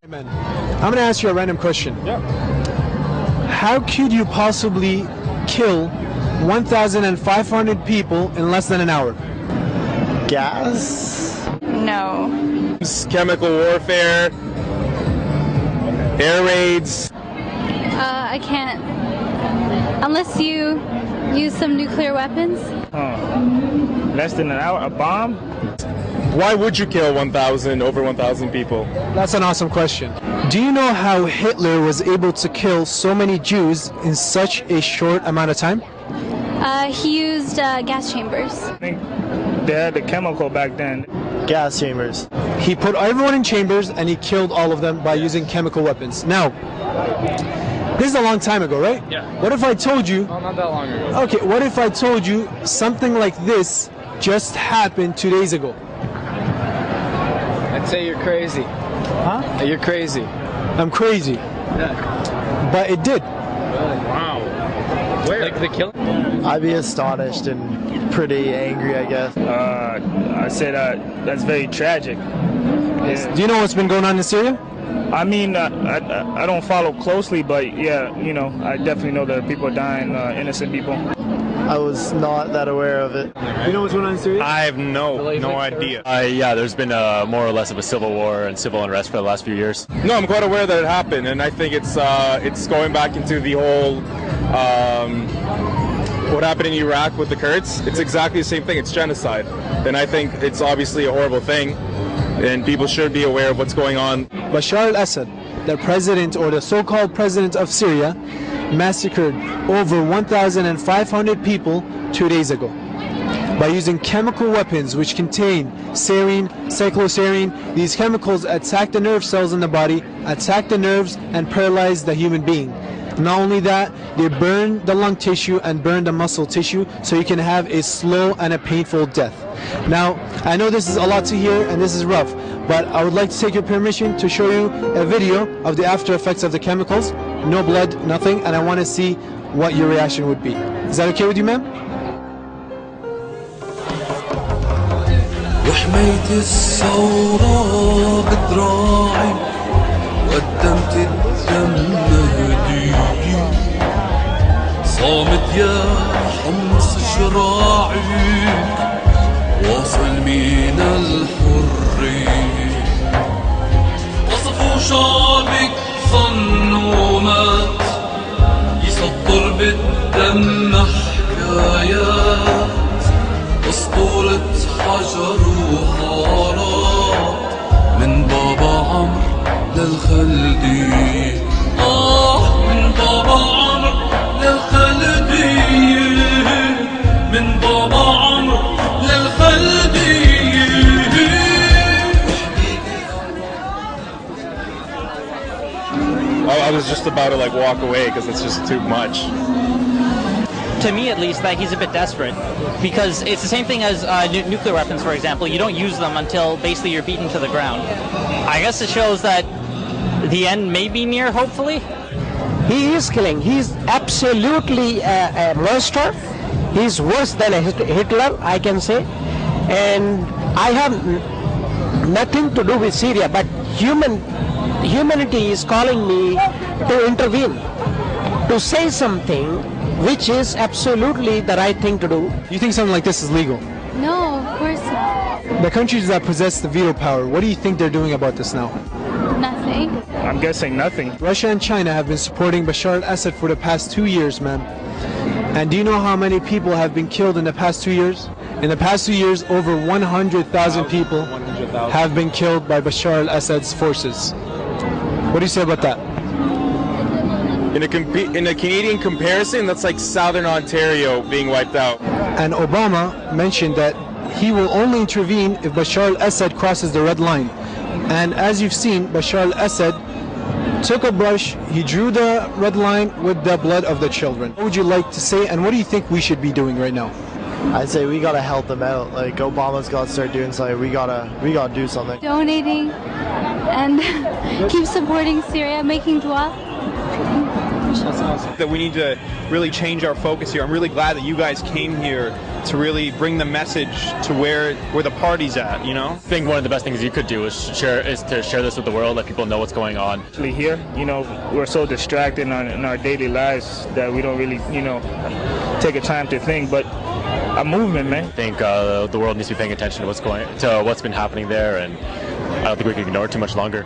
Man, I'm gonna ask you a random question. Yeah. How could you possibly kill 1,500 people in less than an hour? Gas? No. Chemical warfare, air raids. I can't. Unless you use some nuclear weapons. Less than an hour? A bomb? Why would you kill over 1,000 people? That's an awesome question. Do you know how Hitler was able to kill so many Jews in such a short amount of time? He used gas chambers. I think they had the chemical back then. Gas chambers. He put everyone in chambers and he killed all of them by using chemical weapons. Now, this is a long time ago, right? Yeah. What if I told you... Oh, not that long ago. Okay, what if I told you something like this just happened 2 days ago? I'd say you're crazy. Huh? You're crazy. I'm crazy. Yeah. But it did. Wow. Where? Like the killing? I'd be astonished and pretty angry, I guess. I said that's very tragic. Yeah. Do you know what's been going on in Syria? I mean, I don't follow closely, but yeah, you know, I definitely know that people are dying, innocent people. I was not that aware of it. You know what's going on in Syria? I have no idea. Yeah, there's been more or less of a civil war and civil unrest for the last few years. No, I'm quite aware that it happened, and I think it's going back into the whole what happened in Iraq with the Kurds. It's exactly the same thing. It's genocide, and I think it's obviously a horrible thing, and people should be aware of what's going on. Bashar al-Assad, the president or the so-called president of Syria, massacred over 1,500 people 2 days ago by using chemical weapons which contain sarin, cyclosarin. These chemicals attack the nerve cells in the body, attack the nerves, and paralyze the human being. Not only that, they burn the lung tissue and burn the muscle tissue, so you can have a slow and a painful death. Now, I know this is a lot to hear and this is rough, but I would like to take your permission to show you a video of the after effects of the chemicals. No blood, nothing, and I want to see what your reaction would be. Is that okay with you, ma'am? وحميت الثورة بدراعي وقدمت الدم هديتي صامت يا حمص شراعي واصل من الحرية وصفوا شعبك ظنوا مات يسطر بالدم حكايات أسطورة حجر وحارات من بابا عمرو للخلدية من بابا عمرو للخلدية من بابا عمرو للخلدية. I was just about to walk away because it's just too much. To me, at least, that he's a bit desperate, because it's the same thing as nuclear weapons, for example. You don't use them until basically you're beaten to the ground. I guess it shows that the end may be near, hopefully. He is killing. He's absolutely a monster. He's worse than a Hitler, I can say. And I have nothing to do with Syria, but humanity is calling me to intervene, to say something which is absolutely the right thing to do. You think something like this is legal? No, of course not. The countries that possess the veto power, what do you think they're doing about this now? Nothing. I'm guessing nothing. Russia and China have been supporting Bashar al-Assad for the past 2 years, ma'am. And do you know how many people have been killed in the past 2 years? In the past 2 years, over 100,000 people have been killed by Bashar al-Assad's forces. What do you say about that? In a Canadian comparison, that's like Southern Ontario being wiped out. And Obama mentioned that he will only intervene if Bashar al-Assad crosses the red line. And as you've seen, Bashar al-Assad took a brush, he drew the red line with the blood of the children. What would you like to say, and what do you think we should be doing right now? I'd say we gotta help them out. Like, Obama's gotta start doing something. We gotta do something. Donating and keep supporting Syria, making dua. That we need to really change our focus here. I'm really glad that you guys came here to really bring the message to where the party's at, you know? I think one of the best things you could do is to share this with the world, let people know what's going on. Here, you know, we're so distracted in our daily lives that we don't really, you know, take a time to think, but a movement, man. I think the world needs to be paying attention to what's been happening there, and I don't think we can ignore it too much longer.